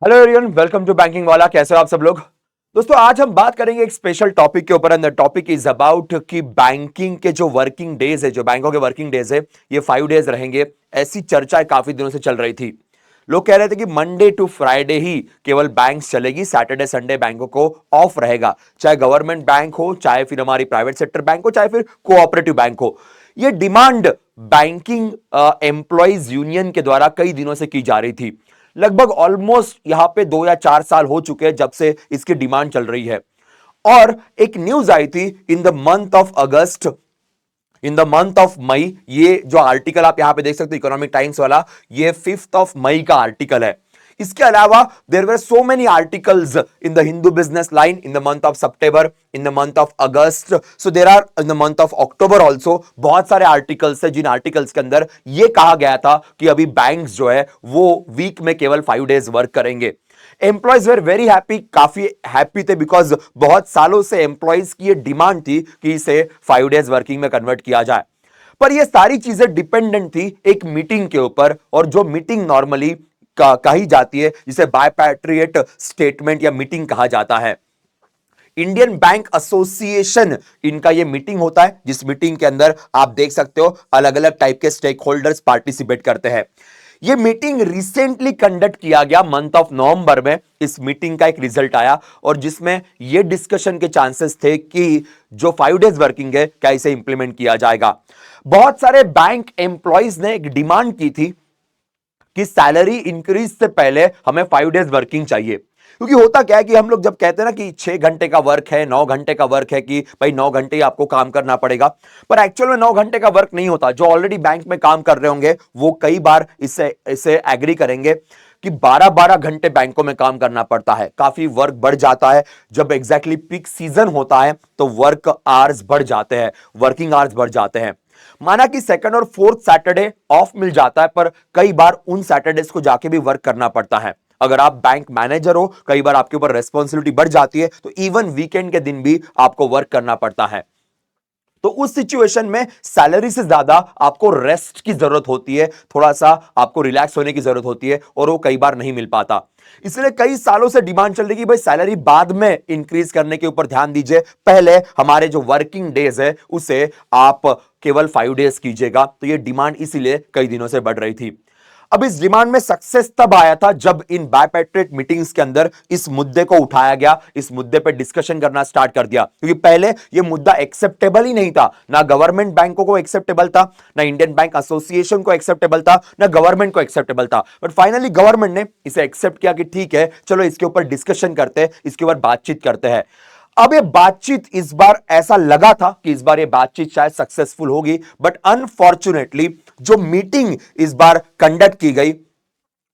Hello everyone, welcome to banking वाला। कैसे हो आप सब लोग? दोस्तों, आज हम बात करेंगे एक स्पेशल टॉपिक के ऊपर and the topic is about कि बैंकिंग के जो वर्किंग डेज है, जो बैंकों के वर्किंग डेज है, ये 5 डेज रहेंगे। ऐसी चर्चा काफी दिनों से चल रही थी। लोग कह रहे थे कि मंडे टू फ्राइडे ही केवल बैंक चलेगी, सैटरडे संडे बैंकों को ऑफ रहेगा, चाहे गवर्नमेंट बैंक हो, चाहे फिर हमारी प्राइवेट सेक्टर बैंक हो, चाहे फिर कोऑपरेटिव बैंक हो। ये डिमांड बैंकिंग एम्प्लॉइज यूनियन के द्वारा कई दिनों से की जा रही थी। लगभग ऑलमोस्ट यहां पे 2 या 4 साल हो चुके हैं जब से इसकी डिमांड चल रही है। और एक न्यूज आई थी in the month of August, in the month of May. ये जो आर्टिकल आप यहां पे देख सकते हो इकोनॉमिक टाइम्स वाला, ये 5 मई का आर्टिकल है। इसके अलावा there were so many articles in the Hindu Business Line in the month of September, in the month of August, so there are in the month of October also. बहुत सारे articles है जिन articles के अंदर यह कहा गया था कि अभी बैंक्स जो है वो वीक में केवल 5 डेज वर्क करेंगे। एम्प्लॉयज वेर वेरी हैप्पी, काफी हैप्पी थे, बिकॉज बहुत सालों से एम्प्लॉयज की ये डिमांड थी कि इसे 5 डेज वर्किंग में कन्वर्ट किया जाए। पर ये सारी चीजें डिपेंडेंट थी एक मीटिंग के ऊपर, और जो मीटिंग नॉर्मली कही जाती है जिसे बायपैट्रिएट स्टेटमेंट या मीटिंग कहा जाता है। इंडियन बैंक एसोसिएशन, इनका ये मीटिंग होता है, जिस मीटिंग के अंदर आप देख सकते हो अलग अलग टाइप के स्टेक होल्डर्स पार्टिसिपेट करते हैं। ये मीटिंग रिसेंटली कंडक्ट किया गया मंथ ऑफ नवंबर में। इस मीटिंग का एक रिजल्ट आया और जिसमें यह डिस्कशन के चांसेस थे कि जो 5 डेज वर्किंग है क्या इसे इंप्लीमेंट किया जाएगा। बहुत सारे बैंक एम्प्लॉइज ने एक डिमांड की थी कि सैलरी इंक्रीज से पहले हमें 5 डेज वर्किंग चाहिए। क्योंकि होता क्या है कि हम लोग जब कहते हैं ना कि 6 घंटे का वर्क है, 9 घंटे का वर्क है, कि भाई 9 घंटे ही आपको काम करना पड़ेगा, पर एक्चुअल में 9 घंटे का वर्क नहीं होता। जो ऑलरेडी बैंक में काम कर रहे होंगे वो कई बार इससे एग्री करेंगे कि 12-12 घंटे बैंकों में काम करना पड़ता है। काफी वर्क बढ़ जाता है। जब एग्जैक्टली पीक सीजन होता है तो वर्क आवर्स बढ़ जाते हैं, वर्किंग आवर्स बढ़ जाते हैं। माना कि सेकंड और फोर्थ सैटरडे ऑफ मिल जाता है, पर कई बार उन सैटरडेज को जाके भी वर्क करना पड़ता है। अगर आप बैंक मैनेजर हो, कई बार आपके ऊपर रेस्पॉन्सिबिलिटी बढ़ जाती है, तो इवन वीकेंड के दिन भी आपको वर्क करना पड़ता है। तो उस सिचुएशन में सैलरी से ज्यादा आपको रेस्ट की जरूरत होती है, थोड़ा सा आपको रिलैक्स होने की जरूरत होती है, और वो कई बार नहीं मिल पाता। इसलिए कई सालों से डिमांड चल रही है कि भाई सैलरी बाद में इंक्रीज करने के ऊपर ध्यान दीजिए, पहले हमारे जो वर्किंग डेज है उसे आप केवल 5 डेज कीजिएगा। तो ये डिमांड इसीलिए कई दिनों से बढ़ रही थी। अब इस डिमांड में सक्सेस तब आया था जब इन बायपैट्रिएट मीटिंग्स के अंदर इस मुद्दे को उठाया गया, इस मुद्दे पे डिस्कशन करना स्टार्ट कर दिया। क्योंकि पहले ये मुद्दा एक्सेप्टेबल ही नहीं था, ना गवर्नमेंट बैंकों को एक्सेप्टेबल था, ना इंडियन बैंक एसोसिएशन को एक्सेप्टेबल था, ना गवर्नमेंट को एक्सेप्टेबल था। बट फाइनली गवर्नमेंट ने इसे एक्सेप्ट किया कि ठीक है, चलो इसके ऊपर डिस्कशन करते हैं, इसके ऊपर बातचीत करते हैं। अब ये बातचीत इस बार ऐसा लगा था कि इस बार ये बातचीत शायद सक्सेसफुल होगी, बट अनफॉर्चुनेटली जो मीटिंग इस बार कंडक्ट की गई,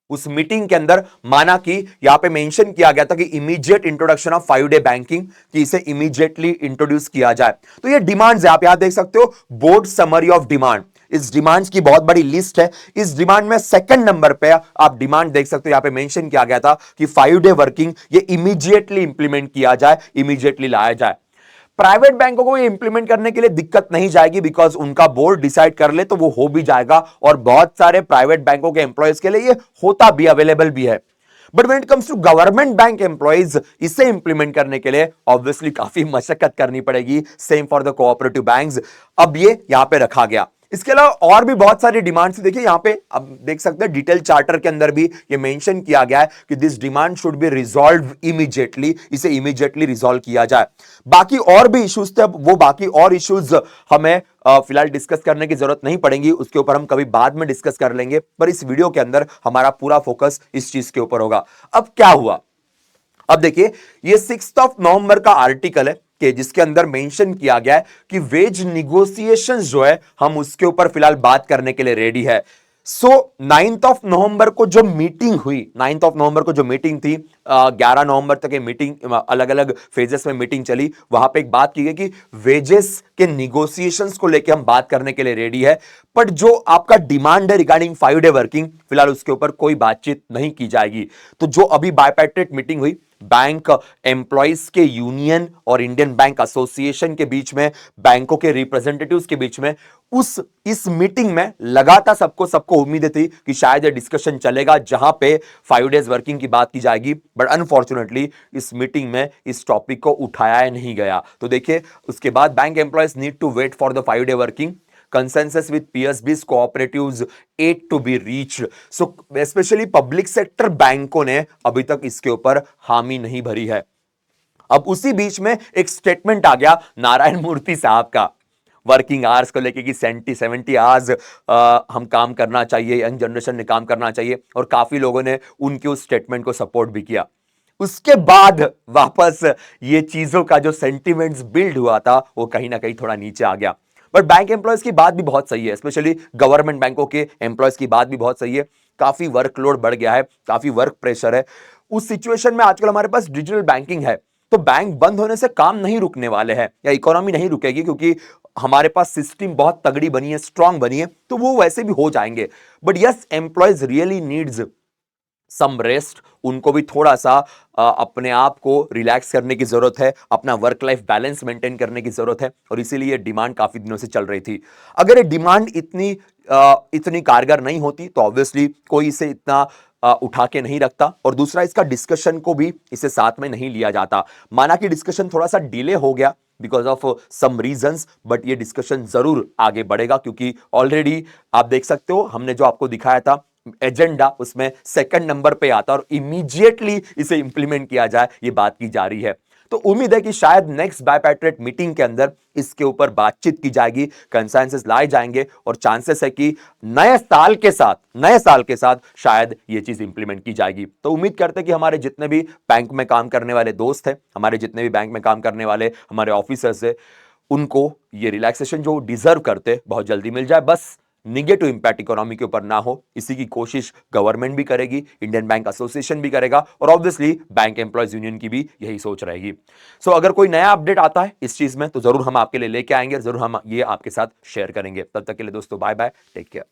उस मीटिंग के अंदर माना कि यहां पे मेंशन किया गया था कि immediate introduction of 5 day banking, कि इसे इमीडिएटली इंट्रोड्यूस किया जाए। तो ये डिमांड्स है, आप यहां देख सकते हो बोर्ड समरी ऑफ डिमांड। इस डिमांड्स की बहुत बड़ी लिस्ट है। इस डिमांड में सेकंड नंबर पे आप डिमांड देख सकते हो, यहां पे मेंशन किया गया था कि 5 डे वर्किंग ये इमीडिएटली इंप्लीमेंट किया जाए, इमीडिएटली लाया जाए। प्राइवेट बैंकों को ये इंप्लीमेंट करने के लिए दिक्कत नहीं जाएगी, बिकॉज उनका बोर्ड डिसाइड कर ले तो वो हो भी जाएगा, और बहुत सारे प्राइवेट बैंकों के एम्प्लॉयज के लिए ये होता भी, अवेलेबल भी है। But when it comes to government bank employees, इसे इंप्लीमेंट करने के लिए ऑब्वियसली काफी मशक्कत करनी पड़ेगी, same for the cooperative banks. अब ये यहां पे रखा गया। इसके अलावा और भी बहुत सारी डिमांड्स देखिए यहां पे, अब देख सकते हैं डिटेल चार्टर के अंदर भी ये मेंशन किया गया है कि this demand should be resolve immediately, इसे इमीडिएटली रिजॉल्व किया जाए। बाकी और भी इश्यूज थे, अब वो बाकी और इश्यूज हमें फिलहाल डिस्कस करने की जरूरत नहीं पड़ेगी, उसके ऊपर हम कभी बाद में डिस्कस कर लेंगे। पर इस वीडियो के अंदर हमारा पूरा फोकस इस चीज के ऊपर होगा। अब क्या हुआ, अब देखिए ये 6 नवंबर का आर्टिकल है कि जिसके अंदर मेंशन किया गया है कि वेज निगोशिएशंस जो है हम उसके ऊपर फिलहाल बात करने के लिए रेडी है। सो 9 नवंबर को जो मीटिंग हुई, 9 नवंबर को जो मीटिंग थी, 11 नवंबर तक ये मीटिंग अलग अलग फेजेस में मीटिंग चली। वहां पे एक बात की गई कि वेजेस के निगोशिएशंस को लेके हम बात करने के लिए रेडी है, बट जो आपका डिमांड है रिगार्डिंग 5 डे वर्किंग, फिलहाल उसके ऊपर कोई बातचीत नहीं की जाएगी। तो जो अभी बायपैट्रिएट मीटिंग हुई बैंक एम्प्लॉइज के यूनियन और इंडियन बैंक एसोसिएशन के बीच में, बैंकों के रिप्रेजेंटेटिव्स के बीच में इस मीटिंग में लगातार सबको उम्मीद थी कि शायद ये डिस्कशन चलेगा जहां पे 5 डेज वर्किंग की बात की जाएगी, बट अनफॉर्चुनेटली इस मीटिंग में इस टॉपिक को उठाया नहीं गया। तो देखिए, उसके बाद bank employees need to wait for the 5 day working consensus with PSBs cooperatives 8 to be reached. So especially public sector बैंकों ने अभी तक इसके ऊपर हामी नहीं भरी है। अब उसी बीच में एक स्टेटमेंट आ गया नारायण मूर्ति साहब का वर्किंग आवर्स को लेके कि 70 आवर्स हम काम करना चाहिए, यंग जनरेशन ने काम करना चाहिए, और काफी लोगों ने उनके उस स्टेटमेंट को सपोर्ट भी किया। उसके बाद वापस ये चीजों का जो सेंटिमेंट्स बिल्ड हुआ था वो कहीं ना कहीं थोड़ा नीचे आ गया। बट बैंक एम्प्लॉयज की बात भी बहुत सही है, स्पेशली गवर्नमेंट बैंकों के एम्प्लॉयज की बात भी बहुत सही है। काफी वर्कलोड बढ़ गया है, काफी वर्क प्रेशर है। उस सिचुएशन में आजकल हमारे पास डिजिटल बैंकिंग है, तो बैंक बंद होने से काम नहीं रुकने वाले हैं या इकोनॉमी नहीं रुकेगी, क्योंकि हमारे पास सिस्टम बहुत तगड़ी बनी है, स्ट्रांग बनी है, तो वो वैसे भी हो जाएंगे। But yes, employees really needs some rest. उनको भी थोड़ा सा अपने आप को रिलैक्स करने की जरूरत है, अपना वर्क लाइफ बैलेंस मेंटेन करने की जरूरत है, और इसीलिए डिमांड काफी दिनों से चल रही थी। अगर ये डिमांड इतनी कारगर नहीं होती तो ऑब्वियसली कोई इसे इतना उठा के नहीं रखता, और दूसरा इसका डिस्कशन को भी इसे साथ में नहीं लिया जाता। माना कि डिस्कशन थोड़ा सा डिले हो गया because of some reasons, but ये डिस्कशन जरूर आगे बढ़ेगा, क्योंकि ऑलरेडी आप देख सकते हो हमने जो आपको दिखाया था एजेंडा, उसमें सेकंड नंबर पे आता और इमीडिएटली इसे इंप्लीमेंट किया जाए, ये बात की जा रही है। तो उम्मीद है कि शायद नेक्स्ट बायपैट्रिएट मीटिंग के अंदर इसके ऊपर बातचीत की जाएगी, कंसेंसस लाए जाएंगे, और चांसेस है कि नए साल के साथ शायद ये चीज इंप्लीमेंट की जाएगी। तो उम्मीद करते हैं कि हमारे जितने भी बैंक में काम करने वाले दोस्त हैं, हमारे जितने भी बैंक में काम करने वाले हमारे ऑफिसर्स हैं, उनको ये रिलैक्सेशन जो डिजर्व करते बहुत जल्दी मिल जाए, बस निगेटिव इंपैक्ट इकोनॉमी के ऊपर ना हो, इसी की कोशिश गवर्नमेंट भी करेगी, इंडियन बैंक एसोसिएशन भी करेगा, और ऑब्वियसली बैंक एम्प्लॉयज यूनियन की भी यही सोच रहेगी। सो अगर कोई नया अपडेट आता है इस चीज में तो जरूर हम आपके लिए लेके आएंगे, जरूर हम ये आपके साथ शेयर करेंगे। तब तक के लिए दोस्तों बाय बाय, टेक केयर।